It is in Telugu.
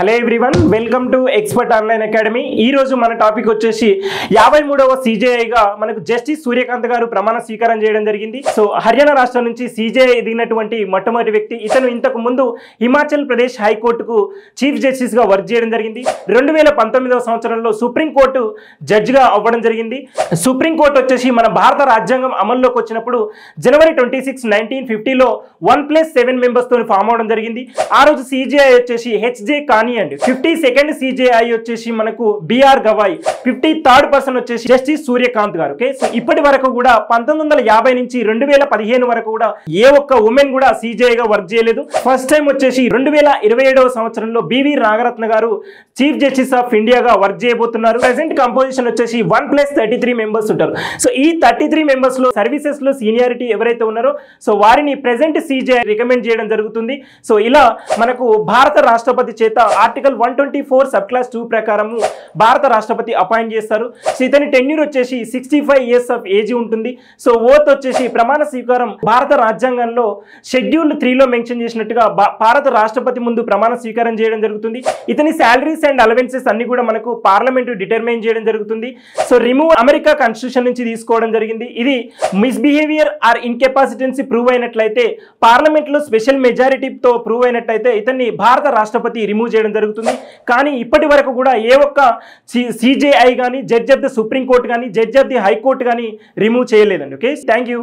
Hello everyone, welcome to expert online academy. ఈ రోజు మన టాపిక్ వచ్చేసి 53వ సిజేఐగా మనకు జస్టిస్ సూర్యకాంత్ గారు ప్రమాణ స్వీకారం చేయడం జరిగింది. సో హర్యానా రాష్ట్రం నుంచి సిజేఐ దిగినటువంటి మొట్టమొదటి వ్యక్తి ఇతను. ఇంతకు ముందు హిమాచల్ ప్రదేశ్ హైకోర్టుకు చీఫ్ జస్టిస్ గా వర్క్ చేయడం జరిగింది. 2019వ సంవత్సరంలో సుప్రీంకోర్టు జడ్జిగా అవ్వడం జరిగింది. సుప్రీంకోర్టు వచ్చేసి మన భారత రాజ్యాంగం అమల్లోకి వచ్చినప్పుడు జనవరి 26, 1950లో 1+7 మెంబర్స్ తో ఫామ్ అవడం జరిగింది. ఆ రోజు సిజేఐ వచ్చేసి హెచ్జే కానియండి, 52nd సిజేఐ వచ్చేసి మనకు బిఆర్ గవాయ్, 53rd పర్సన్ వచ్చేసి జస్టిస్ సూర్యకాంత్ గారు. ఓకే, సో ఇప్పటి వరకు కూడా 1950 నుంచి 2015 వరకు కూడా ఏ ఒక్క ఉమెన్ కూడా సిజేఐ గా వర్క్ చేయలేదు. ఫస్ట్ టైం వచ్చేసి 2027వ సంవత్సరంలో బివి నాగరత్న గారు చీఫ్ జస్టిస్ ఆఫ్ ఇండియాగా వర్క్ చేయబోతున్నారు. ప్రెసెంట్ కంపోజిషన్ వచ్చేసి 1+33 మెంబర్స్ ఉంటారు. సో ఈ 33 మెంబర్స్ లో సర్వీసెస్ లో సీనియారిటీ ఎవరైతే ఉన్నారో సో వారిని ప్రెసెంట్ సిజేఐ రికమెండ్ చేయడం జరుగుతుంది. సో ఇలా మనకు భారత రాష్ట్రపతి చేత ఆర్టికల్ 124 సబ్ క్లాస్ 2 ప్రకారము భారత రాష్ట్రపతి అపాయింట్ చేస్తారు. సో ఇతని టెన్యూర్ వచ్చేసి 65 years ఆఫ్ ఏజ్ ఉంటుంది. సో ఓత్ వచ్చేసి ప్రమాణ స్వీకారం భారత రాజ్యాంగంలో షెడ్యూల్ 3లో మెన్షన్ చేసినట్టుగా భారత రాష్ట్రపతి ముందు ప్రమాణ స్వీకారం చేయడం జరుగుతుంది. ఇతని శాలరీస్ అండ్ అలవెన్సెస్ అన్ని కూడా మనకు పార్లమెంట్ డిటర్మైన్ చేయడం జరుగుతుంది. సో రిమూవ్ అమెరికా కాన్స్టిట్యూషన్ నుంచి తీసుకోవడం జరిగింది. ఇది మిస్బిహేవియర్ ఆర్ ఇన్కెపాసిటెన్సీ ప్రూవ్ అయినట్లయితే, పార్లమెంట్ లో స్పెషల్ మెజారిటీతో ప్రూవ్ అయినట్లయితే ఇతన్ని భారత రాష్ట్రపతి రిమూవ్ చేయడం జరుగుతుంది. కానీ ఇప్పటి వరకు కూడా ఏ ఒక్క సిజేఐ కానీ, judge of the supreme court కానీ, జడ్జ్ ఆఫ్ ది హైకోర్టు కానీ రిమూవ్ చేయలేదండి. Okay, thank you.